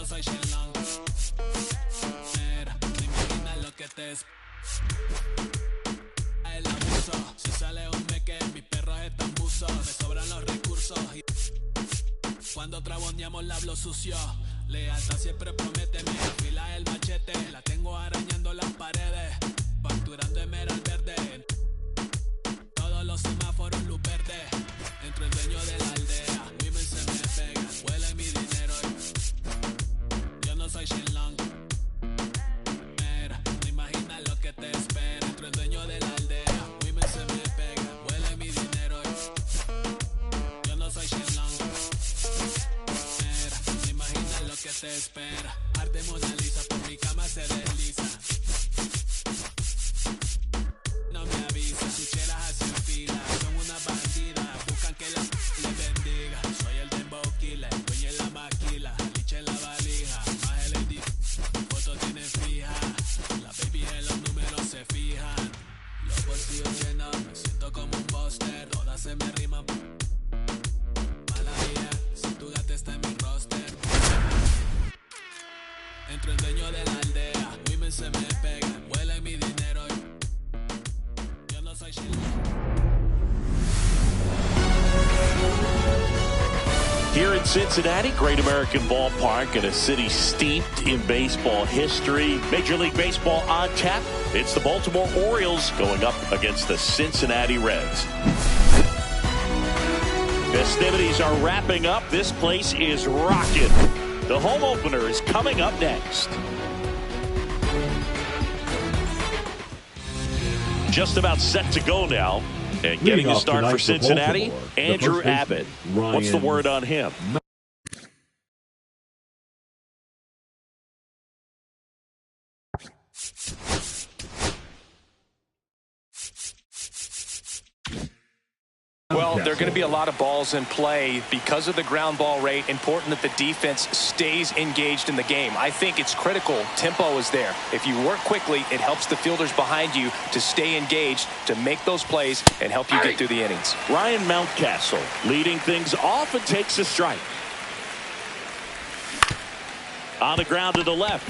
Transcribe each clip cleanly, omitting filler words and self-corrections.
soy Shenlong. Mira, no imaginas lo que te es. El abuso, si sale un meque, mis perros están buzos. Me sobran los recursos y cuando traboneamos la hablo sucio. Lealtad siempre promete, me afila el machete. La tengo arañando las paredes, facturando emerald verde. Todos los semáforos luz verde. Entro el dueño de la aldea, women se me pegan, huele mi dinero. Yo no soy Shenlong. Mira, no imaginas lo que te espera. Entro el dueño de la aldea, women se me pegan, huele mi dinero. Yo no soy Shenlong. Mira, no imaginas lo que te espera. Arte Mona Lisa, por mi cama se desliza. No me avisa, chucheras hacen fila, son una bandida, buscan que la les bendiga. Soy el dembow killer, dueño en la maquila, liche en la valija, más el edit, foto tiene fija, la baby en los números se fijan, los bolsillos llenos, me siento como un buster, todas se me riman. Mala vida, si tu gata está en mi roster. Entro el dueño de la aldea, women se me pegan, huele mi dinero. Yo no soy Here in Cincinnati, Great American Ballpark, in a city steeped in baseball history. Major League Baseball on tap. It's the Baltimore Orioles going up against the Cincinnati Reds. Festivities are wrapping up. This place is rocking. The home opener is coming up next. Just about set to go now. And getting a start for Cincinnati, Andrew Abbott. What's the word on him? Well, there are going to be a lot of balls in play because of the ground ball rate. Important that the defense stays engaged in the game. I think it's critical. Tempo is there. If you work quickly, it helps the fielders behind you to stay engaged, to make those plays, and help you get through the innings. Ryan Mountcastle leading things off and takes a strike. On the ground to the left.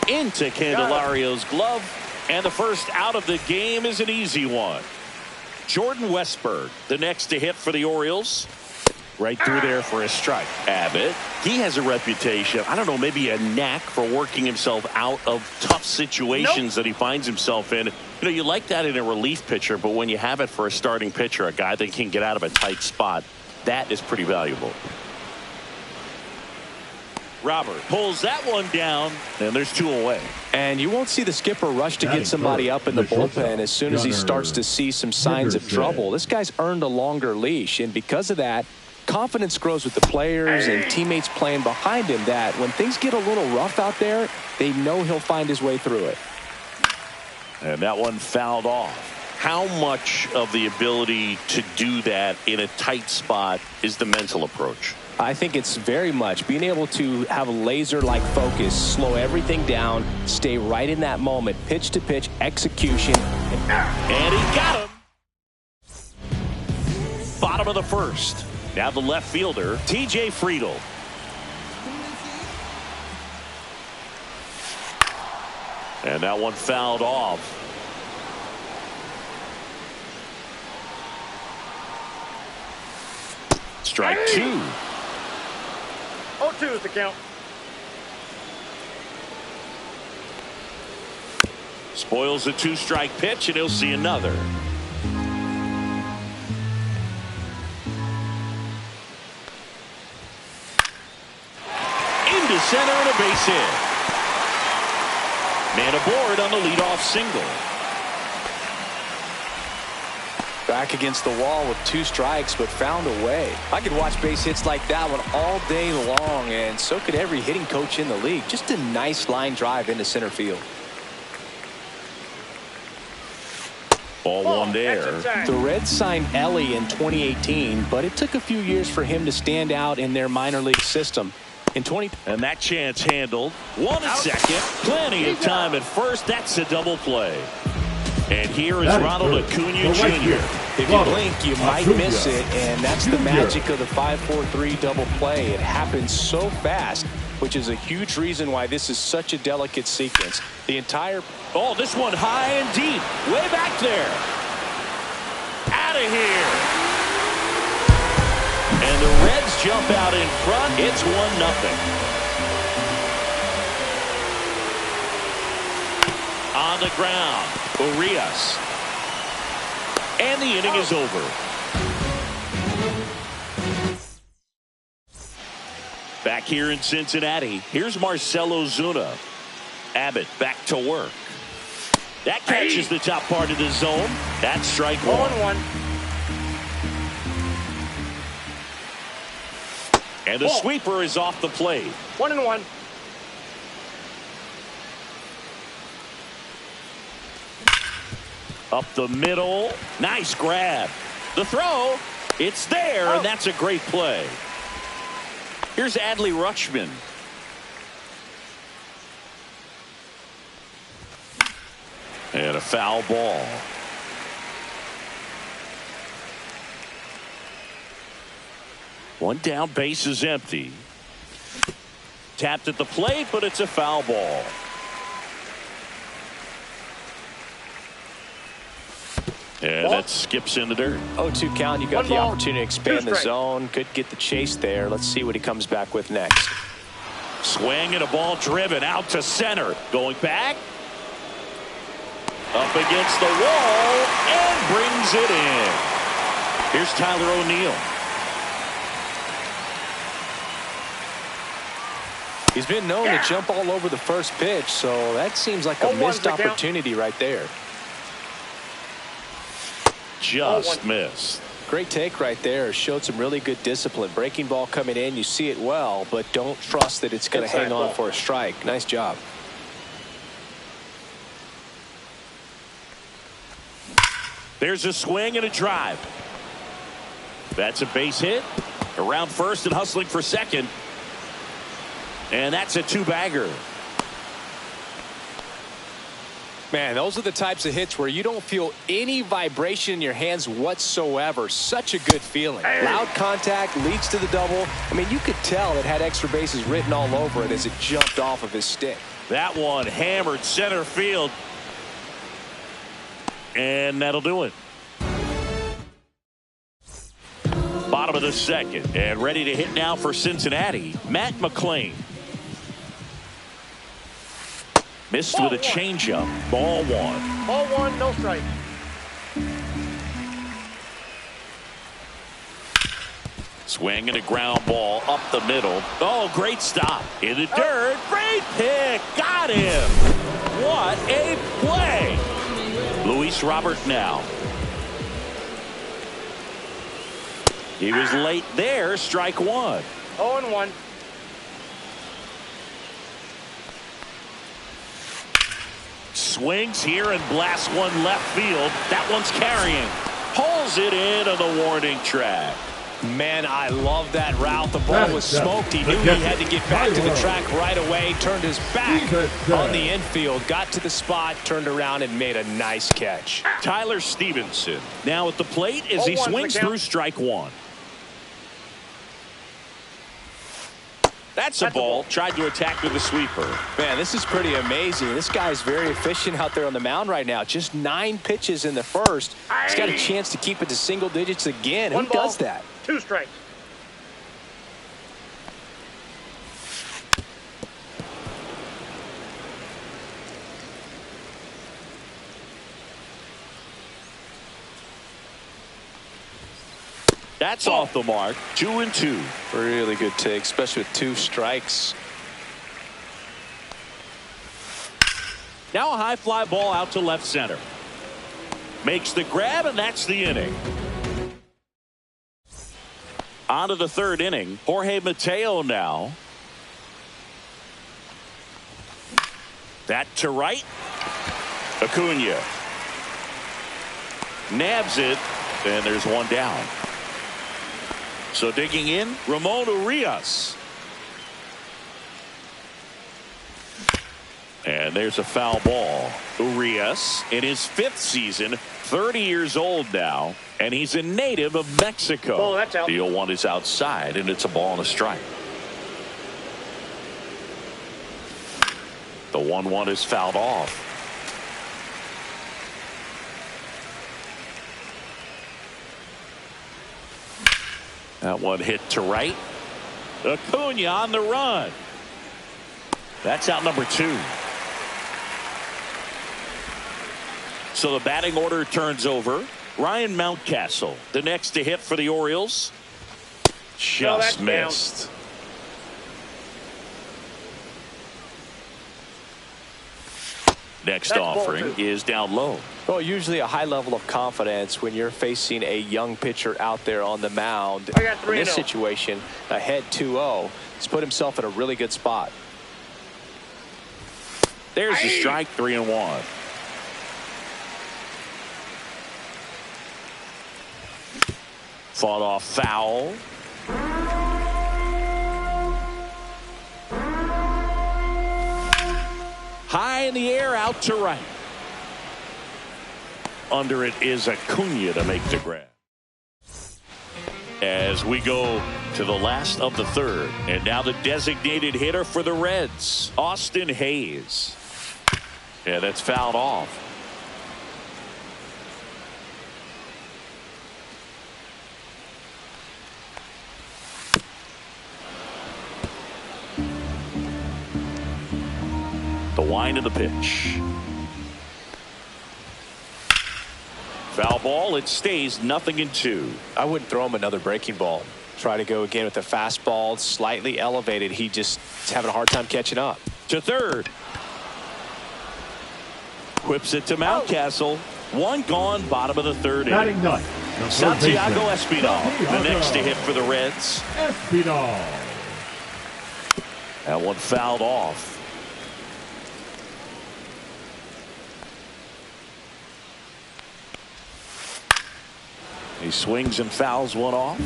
Into Candelario's glove. And the first out of the game is an easy one. Jordan Westburg, the next to hit for the Orioles. Right through there for a strike. Abbott, he has a reputation, I don't know, maybe a knack for working himself out of tough situations that he finds himself in. You know, you like that in a relief pitcher, but when you have it for a starting pitcher, a guy that can get out of a tight spot, that is pretty valuable. Robert pulls that one down, and there's two away. And you won't see the skipper rush to get somebody up in the bullpen as soon as he starts to see some signs of trouble. This guy's earned a longer leash, and because of that, confidence grows with the players and teammates playing behind him that when things get a little rough out there, they know he'll find his way through it. And that one fouled off. How much of the ability to do that in a tight spot is the mental approach? I think it's very much being able to have a laser-like focus, slow everything down, stay right in that moment, pitch to pitch, execution. And he got him. Bottom of the first. Now the left fielder, TJ Friedel. And that one fouled off. Strike two. 0-2 is the count. Spoils a two-strike pitch, and he'll see another. Into center and a base hit. Man aboard on the leadoff single. Back against the wall with two strikes, but found a way. I could watch base hits like that one all day long, and so could every hitting coach in the league. Just a nice line drive into center field. Ball one there. The Reds signed Ellie in 2018, but it took a few years for him to stand out in their minor league system. And that chance handled. One at second. Plenty of time at first. That's a double play. And here is Ronald Acuna Jr. If you blink, you might miss it, and that's the magic of the 5-4-3 double play. It happens so fast, which is a huge reason why this is such a delicate sequence. The entire... Oh, this one high and deep. Way back there. Out of here. And the Reds jump out in front. It's 1-0. On the ground, Urias. And the inning is over. Back here in Cincinnati, here's Marcell Ozuna. Abbott back to work. That catches the top part of the zone. That's strike one. 0-1. And the sweeper is off the plate. 1-1. Up the middle. Nice grab. The throw. It's there, and that's a great play. Here's Adley Rutschman. And a foul ball. One down, base is empty. Tapped at the plate, but it's a foul ball. And that skips in the dirt. 0-2 count. You got the opportunity to expand the zone. Could get the chase there. Let's see what he comes back with next. Swing and a ball driven out to center. Going back. Up against the wall and brings it in. Here's Tyler O'Neill. He's been known to jump all over the first pitch, so that seems like a missed opportunity right there. Just missed. Great take right there. Showed some really good discipline. Breaking ball coming in, you see it well, but don't trust that it's going to hang on for a strike. Nice job. There's a swing and a drive. That's a base hit. Around first and hustling for second. And that's a two-bagger. Man, those are the types of hits where you don't feel any vibration in your hands whatsoever. Such a good feeling. Loud contact leads to the double. I mean, you could tell it had extra bases written all over it as it jumped off of his stick. That one hammered center field. And that'll do it. Bottom of the second. And ready to hit now for Cincinnati, Matt McLean. Missed with a changeup. Ball one. Ball one, no strike. Swing and a ground ball up the middle. Oh, great stop. In the dirt. Great pick. Got him. What a play. Luis Robert now. He was late there. Strike one. 0-1. Swings here and blasts one left field. That one's carrying. Pulls it in on the warning track. Man, I love that route. The ball was smoked. He knew he had to get back to the track right away. Turned his back on the infield. Got to the spot, turned around, and made a nice catch. Tyler Stevenson now at the plate as he swings through strike one. That's a ball. Tried to attack with a sweeper. Man, this is pretty amazing. This guy's very efficient out there on the mound right now. Just 9 pitches in the first. He's got a chance to keep it to single digits again. Who does that? 2 strikes. That's off the mark. 2-2. Really good take, especially with 2 strikes. Now a high fly ball out to left center. Makes the grab, and that's the inning. On to the third inning. Jorge Mateo now. That to right. Acuna. Nabs it, and there's one down. So digging in, Ramon Urias. And there's a foul ball. Urias in his 5th season, 30 years old now, and he's a native of Mexico. Oh, that's out. The 0-1 is outside, and it's a ball and a strike. The 1-1 is fouled off. That one hit to right. Acuna on the run. That's out number 2. So the batting order turns over. Ryan Mountcastle, the next to hit for the Orioles. Just missed. Next offering is down low. Well, usually a high level of confidence when you're facing a young pitcher out there on the mound. In this situation, ahead 2-0. He's put himself in a really good spot. There's the strike, 3-1. Fought off foul. High in the air, out to right. Under it is Acuna to make the grab. As we go to the last of the 3rd, and now the designated hitter for the Reds, Austin Hayes. Yeah, that's fouled off. The wind of the pitch. Foul ball. It stays 0-2. I wouldn't throw him another breaking ball. Try to go again with the fastball, slightly elevated. He just is having a hard time catching up. To third. Whips it to Mountcastle. One gone, bottom of the 3rd inning. Santiago Espinal, the next to hit for the Reds. Espinal. That one fouled off. He swings and fouls one off.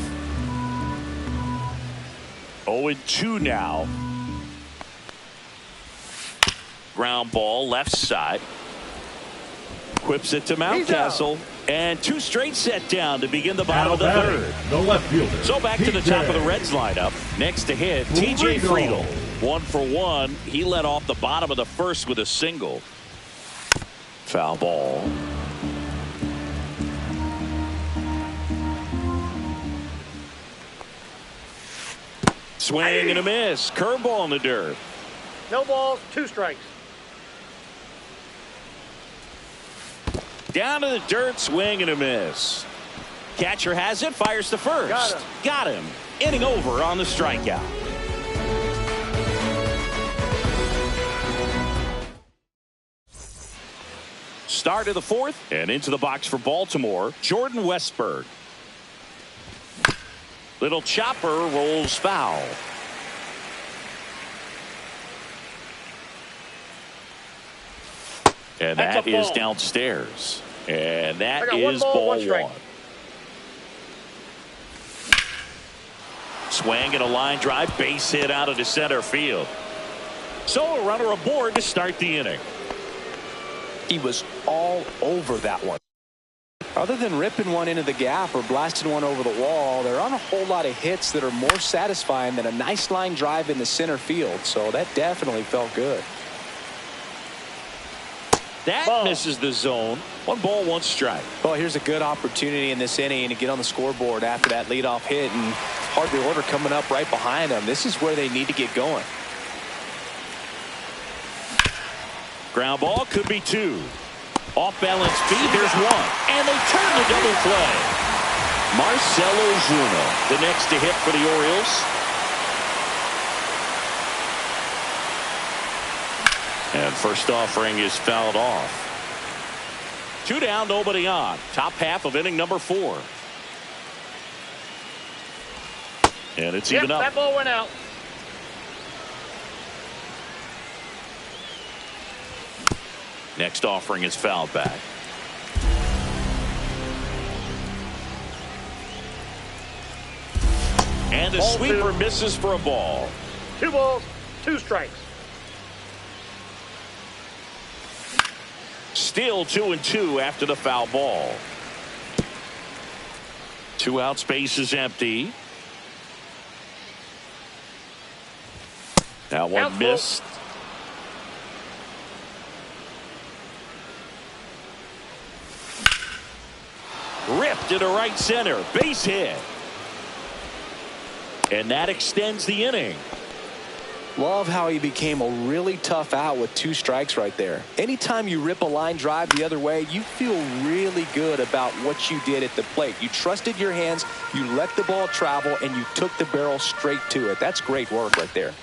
0-2 now. Ground ball left side. Whips it to Mountcastle. And 2 straight set down to begin the bottom of the 3rd. The left fielder. So back to the top of the Reds lineup. Next to hit, TJ Friedl. 1 for 1. He led off the bottom of the 1st with a single. Foul ball. Swing and a miss. Curveball in the dirt. No balls, 2 strikes. Down to the dirt, swing and a miss. Catcher has it, fires to first. Got him. Inning over on the strikeout. Start of the 4th, and into the box for Baltimore, Jordan Westburg. Little chopper rolls foul. And that is downstairs. And that is ball 1. Swing and a line drive, base hit out of the center field. So a runner aboard to start the inning. He was all over that one. Other than ripping one into the gap or blasting one over the wall, there aren't a whole lot of hits that are more satisfying than a nice line drive in the center field. So that definitely felt good. That misses the zone. 1 ball, 1 strike. Well, here's a good opportunity in this inning to get on the scoreboard after that leadoff hit, and hardly order coming up right behind them. This is where they need to get going. Ground ball could be 2. Off balance feed, there's 1. And they turn the double play. Marcell Ozuna, the next to hit for the Orioles. And first offering is fouled off. 2 down, nobody on. Top half of inning number 4. And it's even up. That ball went out. Next offering is fouled back. And the sweeper misses for a ball. 2 balls, 2 strikes. Still 2-2 after the foul ball. 2 outs, base is empty. That one missed. Ripped into right center. Base hit. And that extends the inning. Love how he became a really tough out with 2 strikes right there. Anytime you rip a line drive the other way, you feel really good about what you did at the plate. You trusted your hands, you let the ball travel, and you took the barrel straight to it. That's great work right there.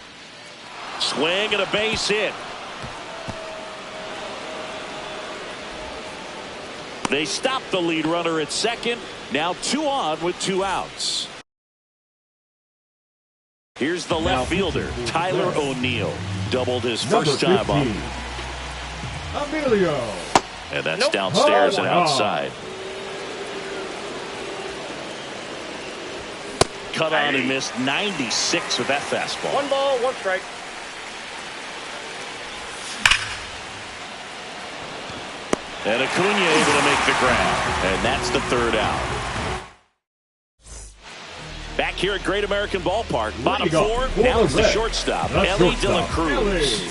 Swing and a base hit. They stop the lead runner at second. Now 2 on with 2 outs. Here's the left fielder, Tyler O'Neill. Doubled his first time up. Emilio. And that's downstairs and outside. Cut on and missed 96 with that fastball. 1 ball, 1 strike. And Acuna able to make the grab. And that's the 3rd out. Back here at Great American Ballpark, bottom 4. Now it's the shortstop, Ellie De La Cruz.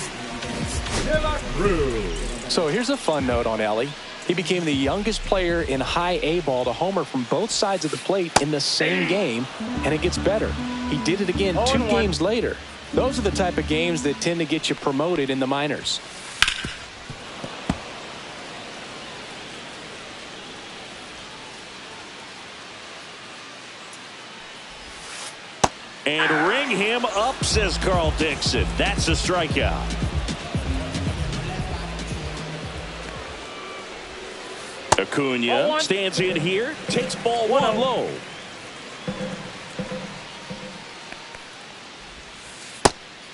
So here's a fun note on Ellie. He became the youngest player in high A ball to homer from both sides of the plate in the same game, and it gets better. He did it again 2 games later. Those are the type of games that tend to get you promoted in the minors. And ring him up, says Carl Dixon. That's a strikeout. Acuna stands in here, takes ball 1 low.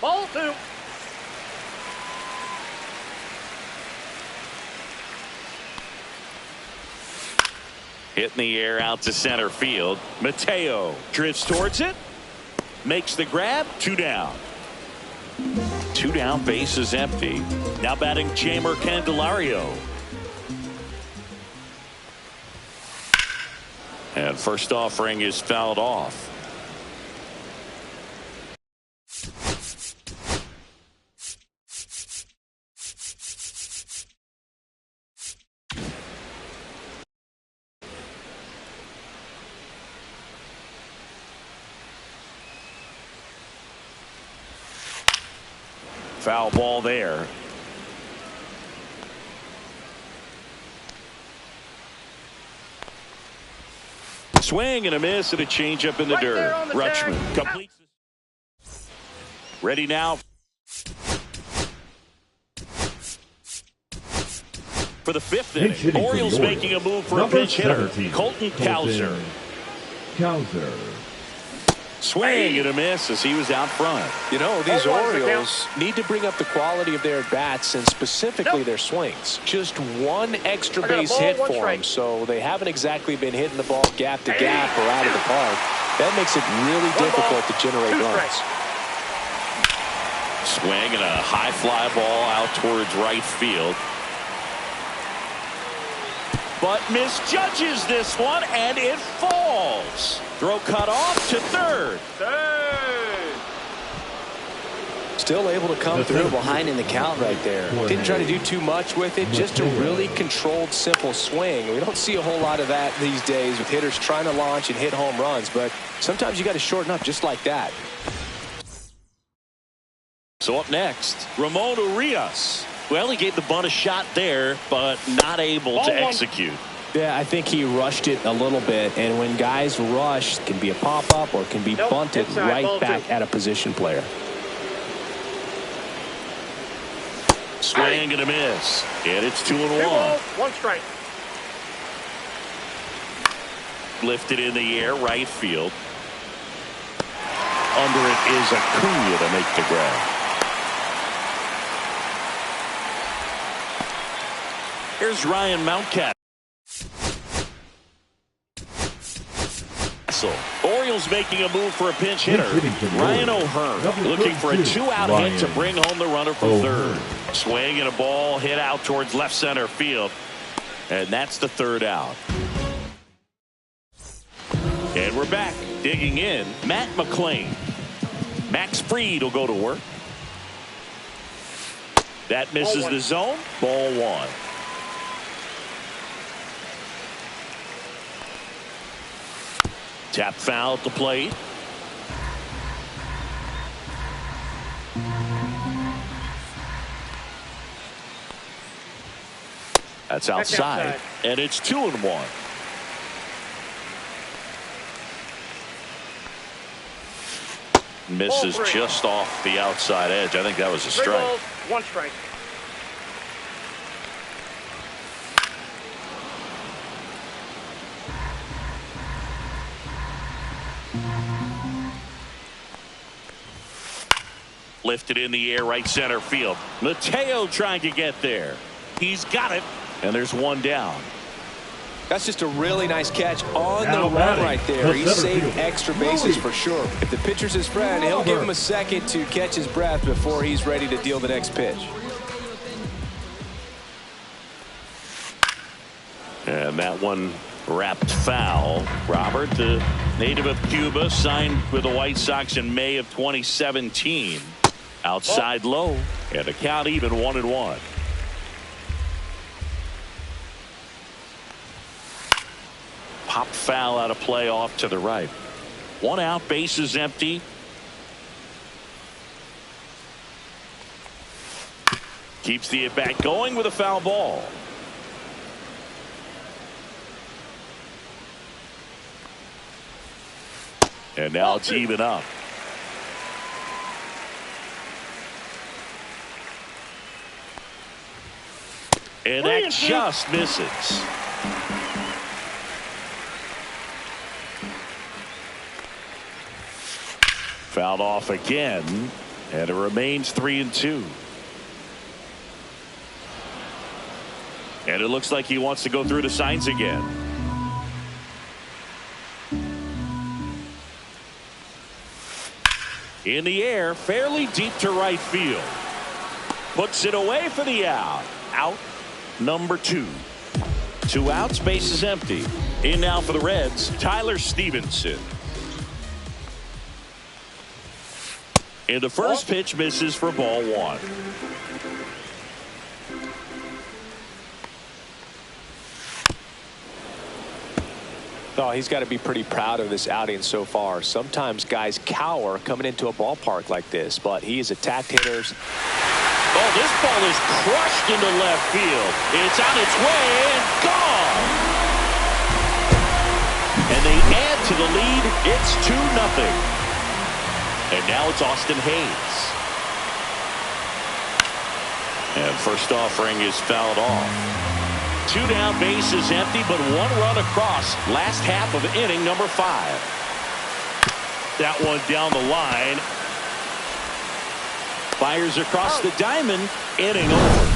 Ball 2. Hit in the air out to center field. Mateo drifts towards it. Makes the grab. 2 down. 2 down, base is empty. Now batting Jeimer Candelario. And first offering is fouled off. Foul ball there. Swing and a miss and a changeup in the dirt. Rutschman completes. Ready now for the 5th inning. Orioles making a move for a pinch hitter. Colton Cowser. Swing and a miss as he was out front. You know, these Orioles need to bring up the quality of their at-bats and specifically their swings. Just 1 extra base hit for them, so they haven't exactly been hitting the ball gap to gap or out of the park. That makes it really difficult to generate runs. Swing and a high fly ball out towards right field. But misjudges this one, and it falls. Throw cut off to 3rd. Still able to come through behind in the count right there. Didn't try to do too much with it. Just a really controlled, simple swing. We don't see a whole lot of that these days with hitters trying to launch and hit home runs. But sometimes you got to shorten up just like that. So up next, Ramon Urias. Well, he gave the bunt a shot there, but not able to execute. Yeah, I think he rushed it a little bit, and when guys rush, it can be a pop-up or it can be bunted right back at a position player. Swing and a miss, and it's 2-1. 2 balls, 1 strike. Lifted in the air, right field. Under it is Acuna to make the grab. Here's Ryan Mountcastle. whistle. Orioles making a move for a pinch hitter. Ryan O'Hearn Number looking for a 32, two-out hit to bring home the runner from O'Hearn. third. Swing and a ball hit out towards left center field. And that's the third out. And we're back. Digging in, Matt McClain. Max Fried will go to work. That misses the zone. Ball one. Tap foul at the plate. That's outside. And it's 2-1. Misses just off the outside edge. I think that was a strike. 3 balls, 1 strike. Lifted in the air, right center field. Mateo trying to get there. He's got it. And there's one down. That's just a really nice catch on the run right there. He saved extra bases for sure. If the pitcher's his friend, he'll give him a second to catch his breath before he's ready to deal the next pitch. And that one wrapped foul. Robert, the native of Cuba, signed with the White Sox in May of 2017. Outside low, and a count even 1-1. Pop foul out of play off to the right. 1 out, bases empty. Keeps the at bat going with a foul ball. And now it's even up. And that just misses. Fouled off again, and it remains 3-2. And it looks like he wants to go through the signs again. In the air, fairly deep to right field. Puts it away for the out. Out number 2. 2 outs, bases empty. In now for the Reds, Tyler Stevenson. And the first pitch misses for ball 1. Oh, he's got to be pretty proud of this outing so far. Sometimes guys cower coming into a ballpark like this, but he has attacked hitters. Oh, this ball is crushed into left field. It's on its way and gone. And they add to the lead. It's 2-0. And now it's Austin Hayes. And first offering is fouled off. 2 down, bases empty, but 1 run across. Last half of inning number 5. That one down the line. Fires across the diamond. Inning over.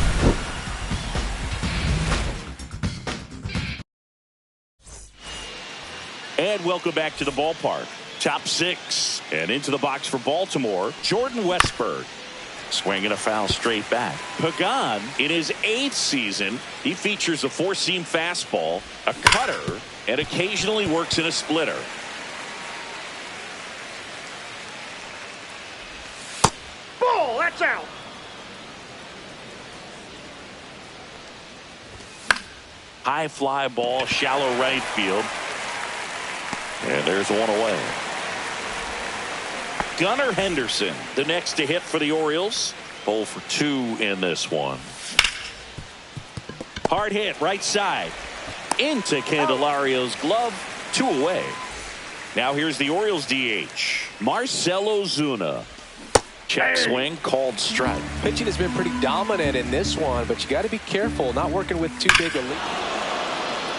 And welcome back to the ballpark. Top 6. And into the box for Baltimore, Jordan Westberg. Swinging a foul straight back. Pagan, in his 8th season, he features a 4-seam fastball, a cutter, and occasionally works in a splitter. Ball, that's out. High fly ball, shallow right field. And there's one away. Gunnar Henderson, the next to hit for the Orioles. 0 for 2 in this one. Hard hit, right side. Into Candelario's glove. 2 away. Now here's the Orioles DH, Marcelo Zuna. Check swing, called strike. Pitching has been pretty dominant in this one, but you got to be careful not working with too big a lead.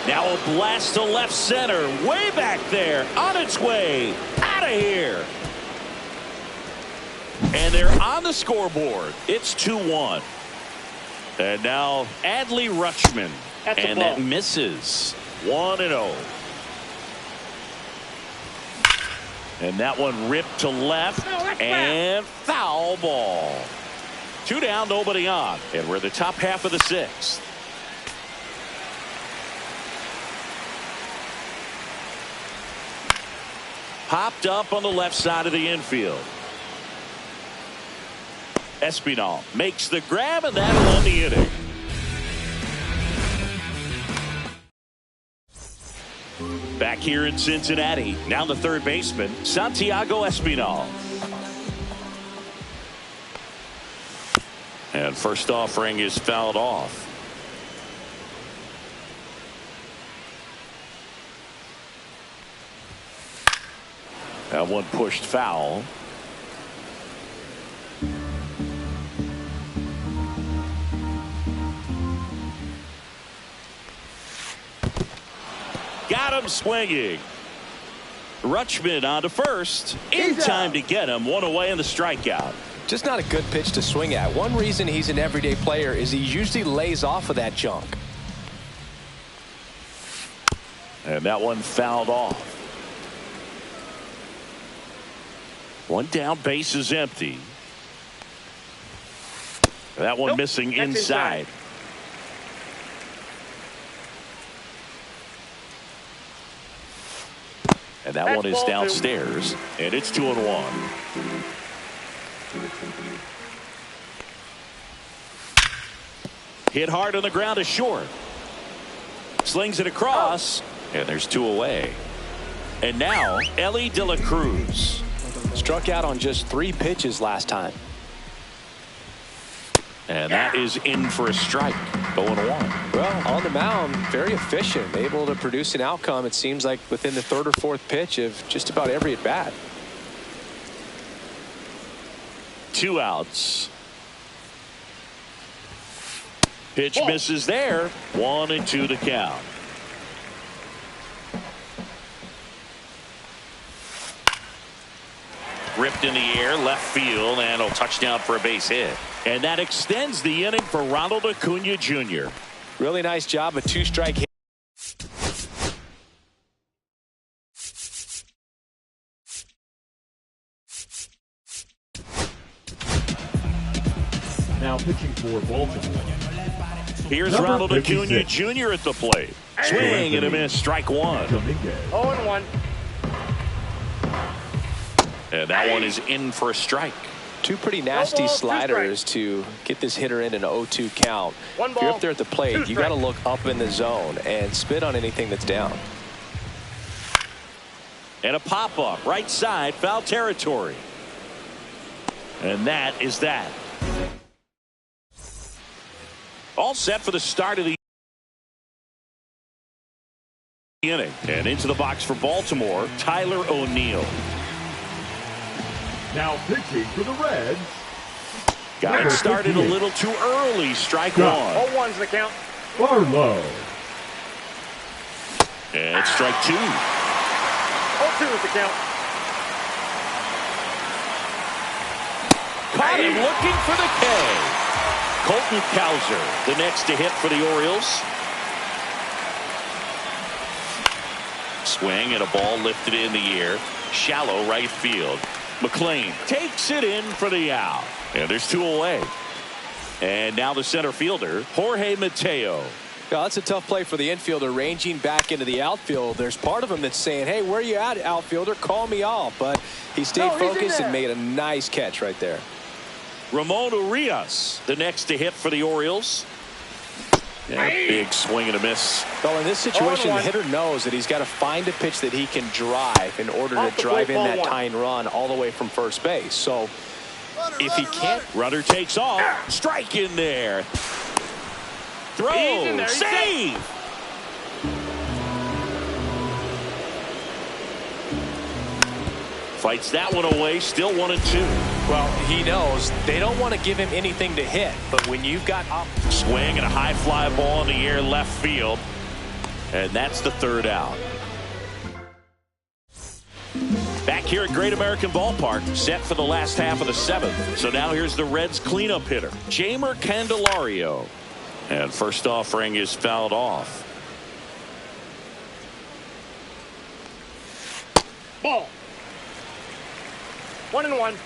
Now a blast to left center, way back there, on its way, out of here. And they're on the scoreboard. It's 2-1. And now Adley Rutschman. And that misses. 1-0. And that one ripped to left, and foul ball. 2 down, nobody on. And we're in the top half of the 6th. Popped up on the left side of the infield. Espinal makes the grab, and that'll end the inning. Back here in Cincinnati, now the third baseman, Santiago Espinal. And first offering is fouled off. That one pushed foul. Got him swinging. Rutschman on to first. In time to get him. One away in the strikeout. Just not a good pitch to swing at. One reason he's an everyday player is he usually lays off of that junk. And that one fouled off. One down, base is empty. That one missing inside. And that one is downstairs, and it's 2-1. Hit hard on the ground is short. Slings it across, and there's 2 away. And now Ellie De La Cruz. Struck out on just 3 pitches last time. And that is in for a strike. 0-1. Well, on the mound, very efficient, able to produce an outcome, it seems like, within the 3rd or 4th pitch of just about every at bat. 2 outs. Pitch misses there. 1-2 to count. Ripped in the air, left field, and a touchdown for a base hit. And that extends the inning for Ronald Acuna Jr. Really nice job, a 2-strike hit. Now pitching for Baltimore. Here's Number Ronald 56. Acuna Jr. at the plate. Swing and a miss, strike 1. 0-1. And that one is in for a strike. 2 pretty nasty sliders to get this hitter in an 0-2 count. If you're up there at the plate, you got to look up in the zone and spit on anything that's down. And a pop-up, right side, foul territory. And that is that. All set for the start of the inning. And into the box for Baltimore, Tyler O'Neill. Now pitching for the Reds. Got it started a little too early. Strike 1. 0-1's the count. Barlow. And it's strike 2. 0-2 is the count. Caught him looking for the K. Colton Cowser, the next to hit for the Orioles. Swing and a ball lifted in the air. Shallow right field. McLean takes it in for the out. And there's 2 away. And now the center fielder, Jorge Mateo. Yeah, that's a tough play for the infielder, ranging back into the outfield. There's part of him that's saying, hey, where you at, outfielder? Call me off. But he stayed focused and made a nice catch right there. Ramon Urias, the next to hit for the Orioles. And a big swing and a miss. Well, in this situation, the hitter knows that he's got to find a pitch that he can drive in order to drive in that tying run all the way from first base. So if he can't. Runner takes off. Strike in there. Throw. Save. Fights that one away. Still 1-2. Well, he knows they don't want to give him anything to hit. But when you've got swing and a high fly ball in the air left field. And that's the 3rd out. Back here at Great American Ballpark, set for the last half of the 7th. So now here's the Reds cleanup hitter, Jeimer Candelario. And first offering is fouled off. Ball. 1-1.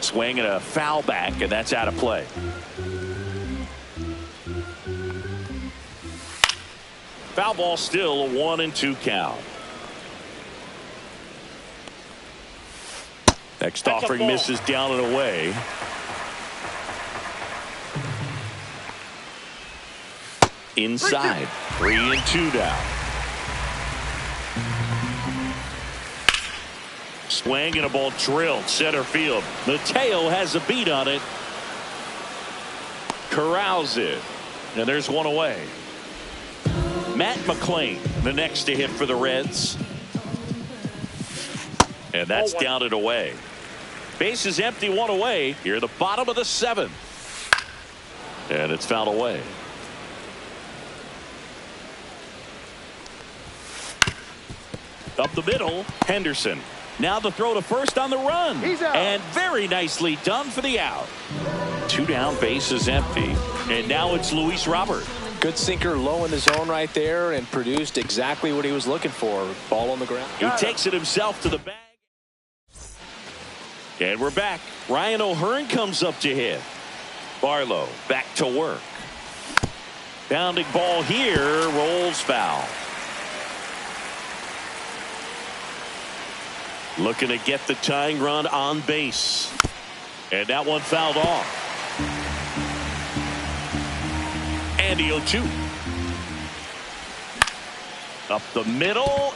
Swing and a foul back, and that's out of play. Foul ball, still a 1-2 count. Next offering misses down and away. Inside, 3-2 down. Swing and a ball drilled center field. Mateo has a beat on it. Corrals it, and there's one away. Matt McClain, the next to hit for the Reds, and that's down and away. Base is empty, one away. Here, the bottom of the 7th, and it's fouled away. Up the middle, Henderson. Now the throw to first on the run. He's out. And very nicely done for the out. 2 down, base is empty. And now it's Luis Robert. Good sinker low in the zone right there and produced exactly what he was looking for. Ball on the ground. He takes it himself to the bag. And we're back. Ryan O'Hearn comes up to hit. Barlow back to work. Bounding ball here, rolls foul. Looking to get the tying run on base. And that one fouled off. And the 0-2. Up the middle.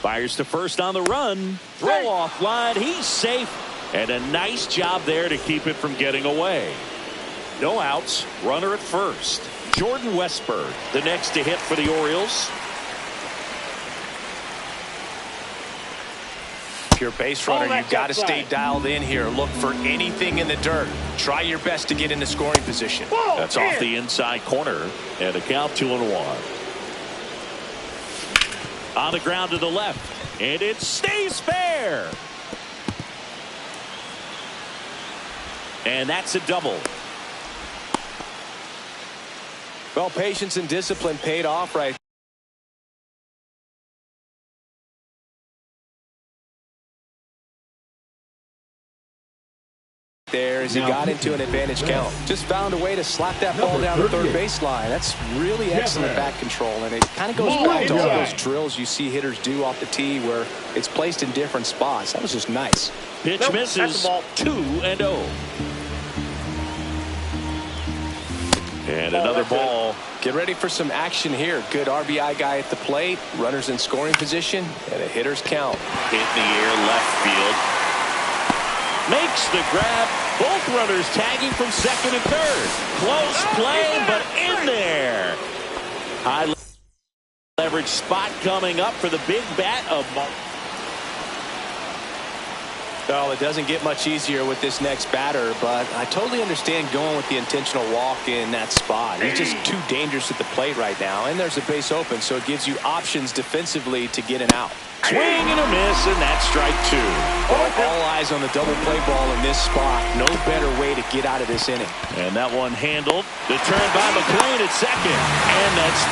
Fires to first on the run. Throw off line. He's safe. And a nice job there to keep it from getting away. No outs. Runner at first. Jordan Westberg, the next to hit for the Orioles. Your base runner, you've got to stay dialed in here. Look for anything in the dirt. Try your best to get into scoring position. That's off the inside corner, and a count 2-1. On the ground to the left, and it stays fair. And that's a double. Well, patience and discipline paid off right there as he got into an advantage count. Just found a way to slap that ball down the third baseline. That's really excellent back control, and it kind of goes back to all those drills you see hitters do off the tee where it's placed in different spots. That was just nice. Pitch misses. 2-0. And another ball. Get ready for some action here. Good RBI guy at the plate. Runners in scoring position, and a hitter's count. Hit in the air, left field. Makes the grab. Both runners tagging from second and third. Close play, but in there. High leverage spot coming up for the big bat of Mark. Well, it doesn't get much easier with this next batter, but I totally understand going with the intentional walk in that spot. He's just too dangerous at the plate right now, and there's a base open, so it gives you options defensively to get an out. Swing and a miss, and that's strike 2. All eyes on the double play ball in this spot. No better way to get out of this inning. And that one handled. The turn by McClain at second, and that's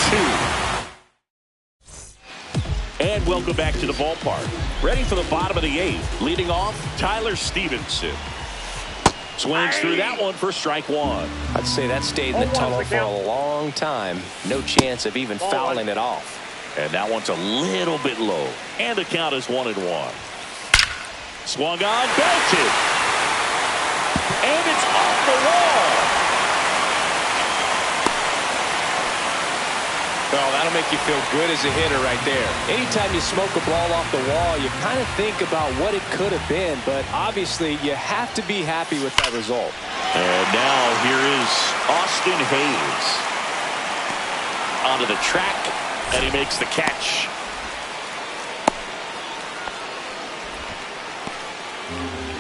2. And welcome back to the ballpark. Ready for the bottom of the 8th. Leading off, Tyler Stevenson. Swings through that one for strike 1. I'd say that stayed in the tunnel for a long time. No chance of even fouling it off. And that one's a little bit low. And the count is 1-1. Swung on, belted. And it's off the wall. Well, that'll make you feel good as a hitter right there. Anytime you smoke a ball off the wall, you kind of think about what it could have been, but obviously you have to be happy with that result. And now here is Austin Hayes. Onto the track, and he makes the catch.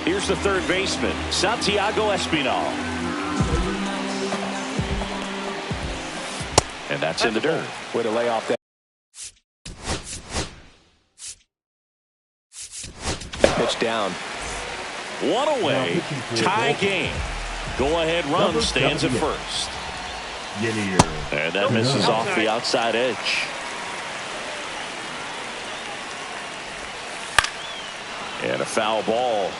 Here's the third baseman, Santiago Espinal. And that's in the dirt. Way to lay off that pitch down. One away, tie game. Go-ahead run stands at first. And that misses off the outside edge. And a foul ball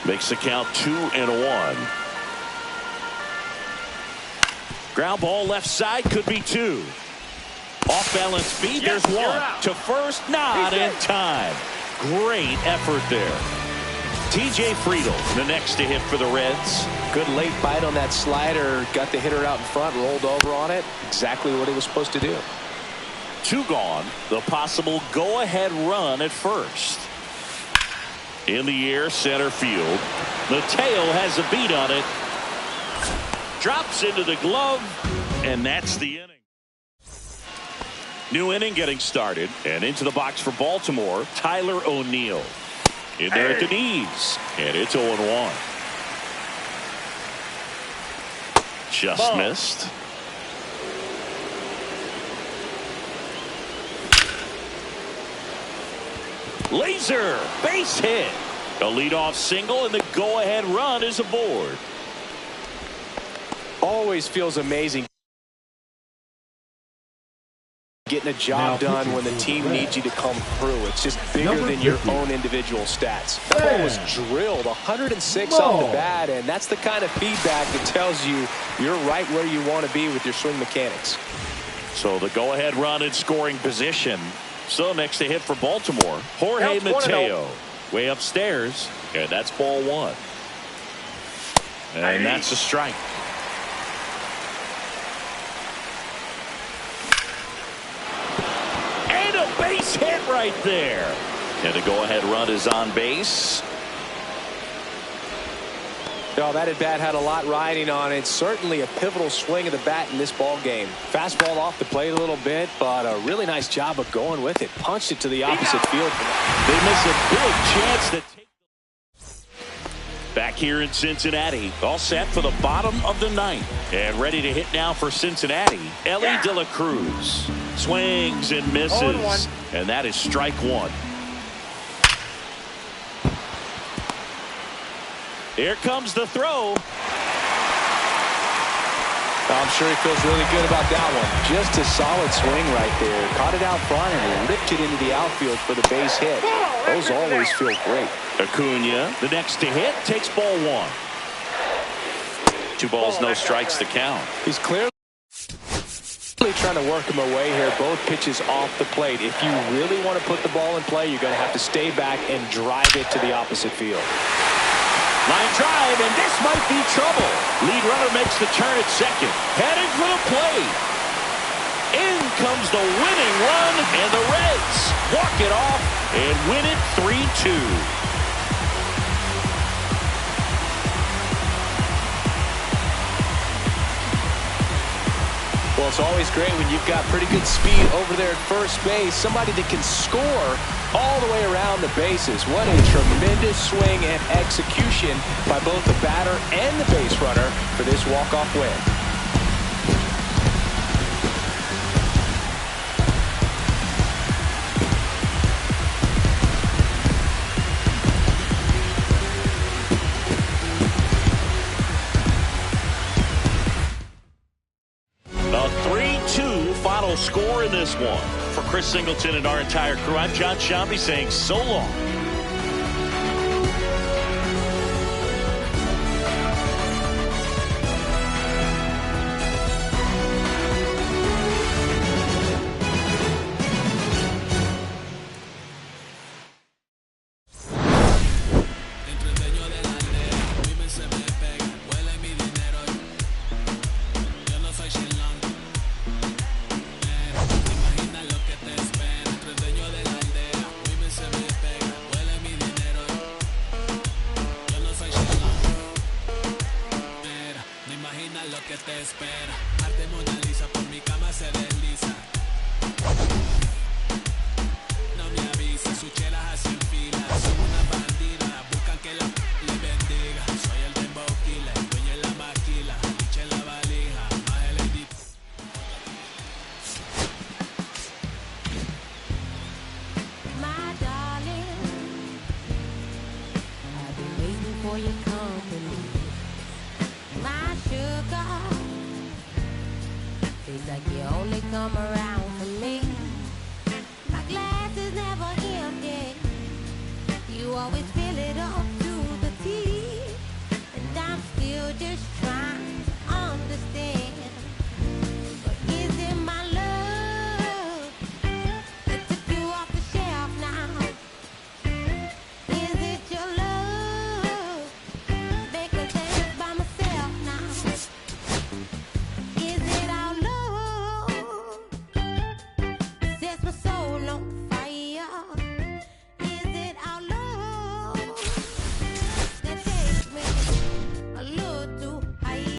makes the count 2-1. Ground ball left side, could be 2. Off balance feed, Yes, there's you're 1. out. To first, not in time. Great effort there. TJ Friedel, the next to hit for the Reds. Good late bite on that slider. Got the hitter out in front, rolled over on it. Exactly what he was supposed to do. 2 gone. The possible go-ahead run at first. In the air, center field. Mateo has a beat on it. Drops into the glove, and that's the inning. New inning getting started, and into the box for Baltimore, Tyler O'Neill. In there at the knees, and it's 0-1. Just missed. Laser, base hit. A leadoff single, and the go-ahead run is aboard. Always feels amazing getting a job done when the team needs you to come through. It's just bigger than your own individual stats. That ball was drilled 106 off the bat, and that's the kind of feedback that tells you you're right where you want to be with your swing mechanics. So the go-ahead run in scoring position. So next to hit for Baltimore, Jorge Mateo. Way upstairs, and that's ball 1. And that's a strike. And a base hit right there. And the go-ahead run is on base. Oh, that at-bat had a lot riding on it. Certainly a pivotal swing of the bat in this ball game. Fastball off the plate a little bit, but a really nice job of going with it. Punched it to the opposite field. They miss a big chance to take. Back here in Cincinnati, all set for the bottom of the 9th. And ready to hit now for Cincinnati, Ellie De La Cruz. Swings and misses. And that is strike 1. Here comes the throw. I'm sure he feels really good about that one. Just a solid swing right there. Caught it out front and ripped it into the outfield for the base hit. Those always feel great. Acuna, the next to hit, takes ball 1. 2 balls, no strikes to count. He's clearly trying to work him away here. Both pitches off the plate. If you really want to put the ball in play, you're going to have to stay back and drive it to the opposite field. Line drive, and this might be trouble. Lead runner makes the turn at second. Heading for the plate. In comes the winning run, and the Reds walk it off and win it 3-2. Well, it's always great when you've got pretty good speed over there at first base. Somebody that can score all the way around the bases. What a tremendous swing and execution by both the batter and the base runner for this walk-off win. Final score in this one. For Chris Singleton and our entire crew, I'm John Shambi saying so long. for your company. My sugar, seems like you only come around